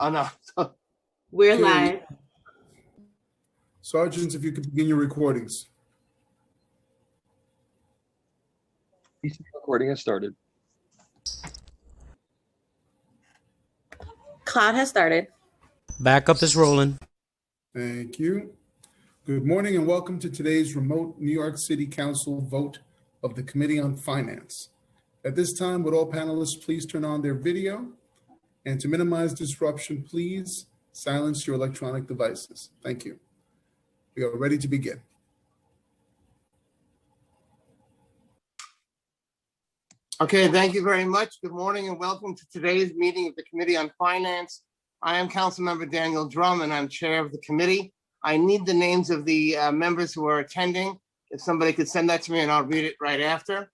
Oh, no. We're Okay. live. Sergeants, if you could begin your recordings. Recording has started. Cloud has started. Backup is rolling. Thank you. Good morning and welcome to today's remote New York City Council vote of the Committee on Finance. At this time, would all panelists please turn on their video? And to minimize disruption, please silence your electronic devices. Thank you. We are ready to begin. Okay, thank you very much. Good morning and welcome to today's meeting of the Committee on Finance. I am Councilmember Daniel Drum and I'm chair of the committee. I need the names of the members who are attending. If somebody could send that to me and I'll read it right after.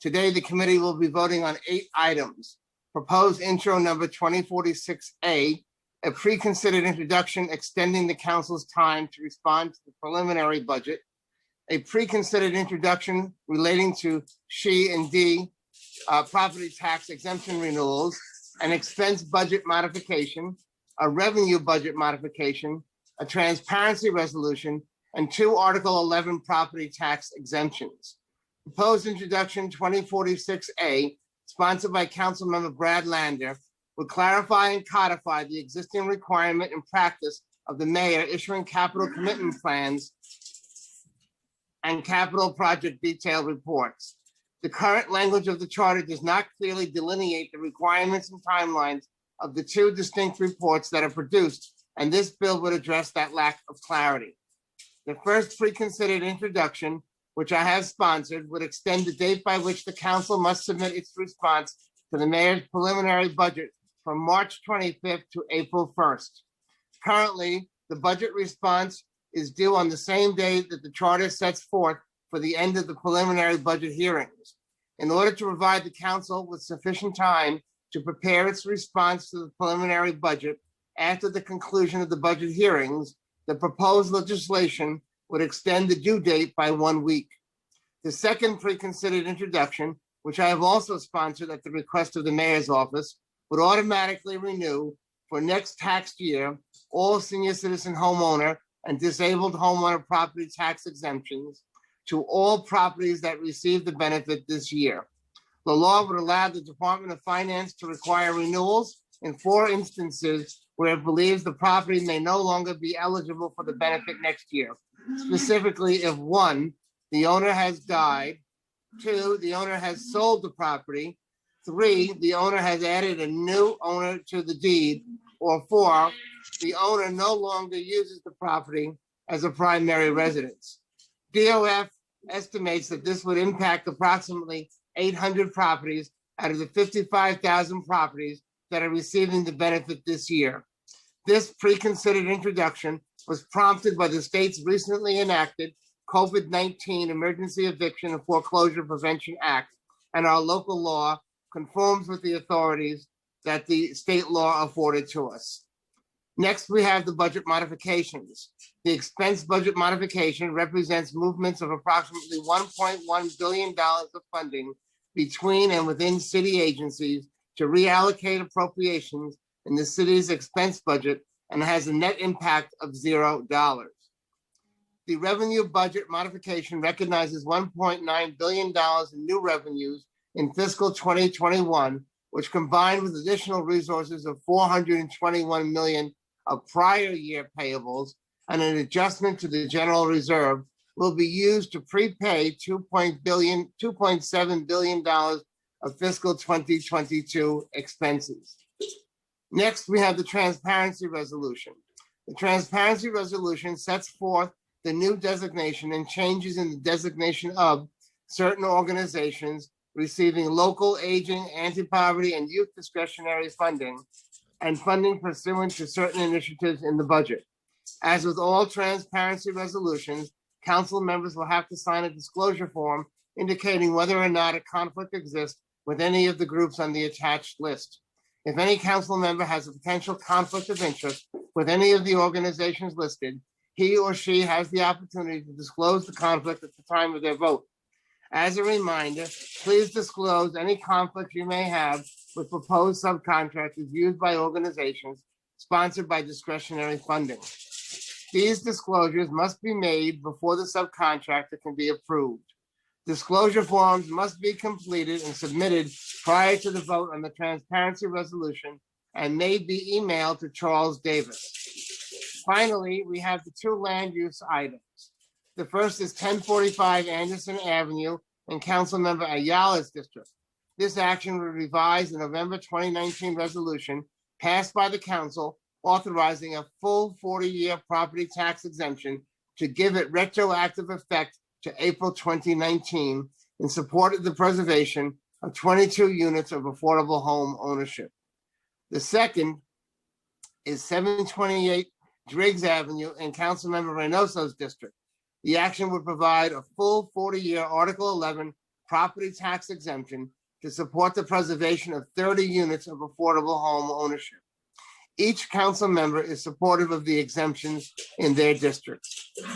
Today, the committee will be voting on 8 items. Proposed intro number 2046A, a pre-considered introduction extending the council's time to respond to the preliminary budget. A pre-considered introduction relating to SHE and D, property tax exemption renewals, an expense budget modification, a revenue budget modification, a transparency resolution, and 2 Article 11 property tax exemptions. Proposed introduction 2046A, sponsored by Councilmember Brad Lander, would clarify and codify the existing requirement and practice of the mayor issuing capital commitment plans and capital project detail reports. The current language of the charter does not clearly delineate the requirements and timelines of the 2 distinct reports that are produced, and this bill would address that lack of clarity. The first pre-considered introduction, which I have sponsored, would extend the date by which the council must submit its response to the mayor's preliminary budget from March 25th to April 1st. Currently, the budget response is due on the same day that the charter sets forth for the end of the preliminary budget hearings. In order to provide the council with sufficient time to prepare its response to the preliminary budget after the conclusion of the budget hearings, the proposed legislation would extend the due date by 1 week. The second pre-considered introduction, which I have also sponsored at the request of the mayor's office, would automatically renew for next tax year all senior citizen homeowner and disabled homeowner property tax exemptions to all properties that receive the benefit this year. The law would allow the Department of Finance to require renewals in 4 instances where it believes the property may no longer be eligible for the benefit next year. Specifically, if 1, the owner has died, 2, the owner has sold the property, 3, the owner has added a new owner to the deed, or 4, the owner no longer uses the property as a primary residence. DOF estimates that this would impact approximately 800 properties out of the 55,000 properties that are receiving the benefit this year. This pre-considered introduction was prompted by the state's recently enacted COVID-19 Emergency Eviction and Foreclosure Prevention Act, and our local law conforms with the authorities that the state law afforded to us. Next, we have the budget modifications. The expense budget modification represents movements of approximately $1.1 billion of funding between and within city agencies to reallocate appropriations in the city's expense budget and has a net impact of $0. The revenue budget modification recognizes $1.9 billion in new revenues in fiscal 2021, which combined with additional resources of $421 million of prior year payables and an adjustment to the general reserve will be used to prepay $2.7 billion of fiscal 2022 expenses. Next, we have the transparency resolution. The transparency resolution sets forth the new designation and changes in the designation of certain organizations receiving local aging, anti-poverty, and youth discretionary funding, and funding pursuant to certain initiatives in the budget. As with all transparency resolutions, council members will have to sign a disclosure form indicating whether or not a conflict exists with any of the groups on the attached list. If any council member has a potential conflict of interest with any of the organizations listed, he or she has the opportunity to disclose the conflict at the time of their vote. As a reminder, please disclose any conflict you may have with proposed subcontractors used by organizations sponsored by discretionary funding. These disclosures must be made before the subcontractor can be approved. Disclosure forms must be completed and submitted prior to the vote on the transparency resolution and may be emailed to Charles Davis. Finally, we have the two land use items. The first is 1045 Anderson Avenue in Councilmember Ayala's district. This action will revise the November 2019 resolution passed by the council authorizing a full 40-year property tax exemption to give it retroactive effect to April 2019 in support of the preservation of 22 units of affordable home ownership. The second is 728 Driggs Avenue in Councilmember Reynoso's district. The action would provide a full 40-year Article 11 property tax exemption to support the preservation of 30 units of affordable home ownership. Each council member is supportive of the exemptions in their district.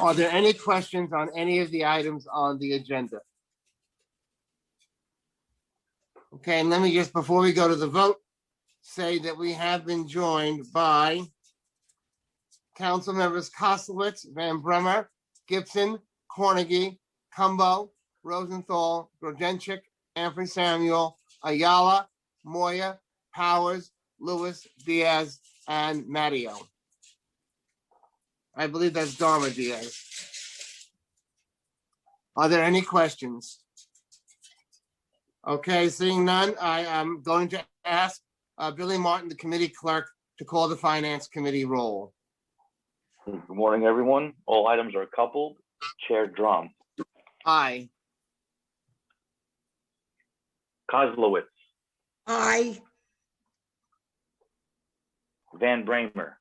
Are there any questions on any of the items on the agenda? Okay, and let me just, before we go to the vote, say that we have been joined by council members Koslowitz, Van Bremer, Gibson, Cornegy, Cumbo, Rosenthal, Grodenchik, Anthony Samuel, Ayala, Moya, Powers, Lewis, Diaz, and Matteo. I believe that's Dharma Diaz. Are there any questions? Okay, seeing none, I am going to ask Billy Martin, the committee clerk, to call the finance committee roll. Good morning, everyone. All items are coupled. Chair Drum. Aye. Koslowitz. Aye. Van Bramer.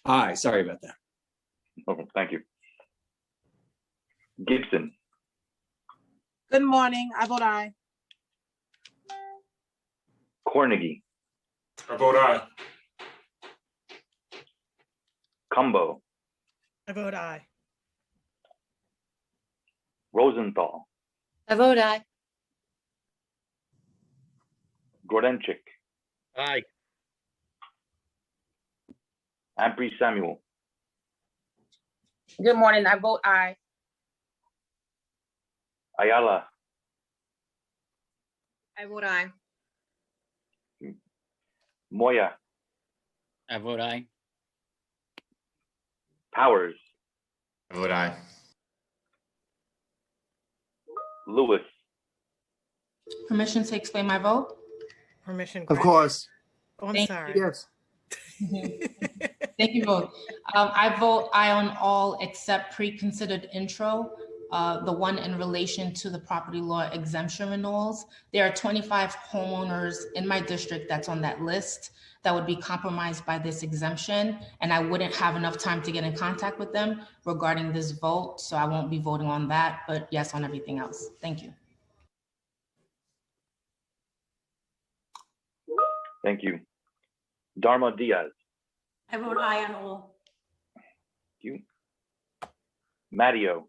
Aye, sorry about that. Okay, thank you. Gibson. Good morning. I vote aye. Cornegy. I vote aye. Cumbo. I vote aye. Rosenthal. I vote aye. Grodenchik. Aye. Ampry Samuel. Good morning. I vote aye. Ayala. I vote aye. Moya. I vote aye. Powers. I vote aye. Lewis. Permission to explain my vote? Permission. Of granted. course. Oh, I'm Thank sorry. Yes. Thank you both. I vote aye on all except pre-considered intro, the one in relation to the property law exemption renewals. There are 25 homeowners in my district that's on that list that would be compromised by this exemption, and I wouldn't have enough time to get in contact with them regarding this vote, so I won't be voting on that, but yes on everything else. Thank you. Thank you. Dharma Diaz. I vote aye on all. Thank you. Matteo.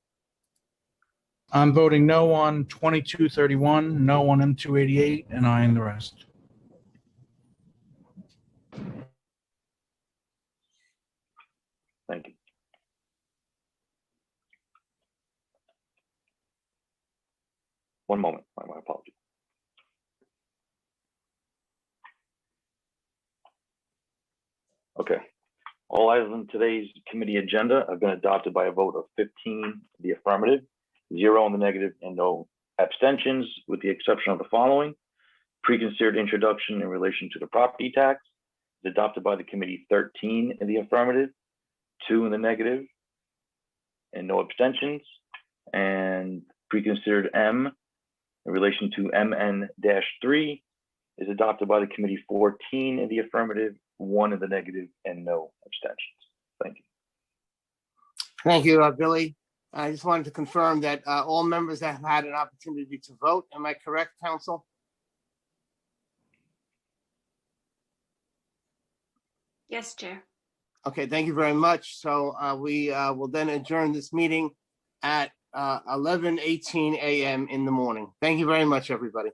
I'm voting no on 2231, no on M288, and aye on the rest. Thank you. One moment. My apologies. Okay. All items on today's committee agenda have been adopted by a vote of 15 to the affirmative, 0 on the negative, and no abstentions, with the exception of the following. Preconsidered introduction in relation to the property tax is adopted by the committee, 13 in the affirmative, 2 in the negative, and no abstentions. And preconsidered M in relation to MN-3 is adopted by the committee, 14 in the affirmative, 1 in the negative, and no abstentions. Thank you. Thank you, Billy. I just wanted to confirm that all members have had an opportunity to vote. Am I correct, council? Yes, Chair. Okay, thank you very much. So we will then adjourn this meeting at 11:18 a.m. in the morning. Thank you very much, everybody.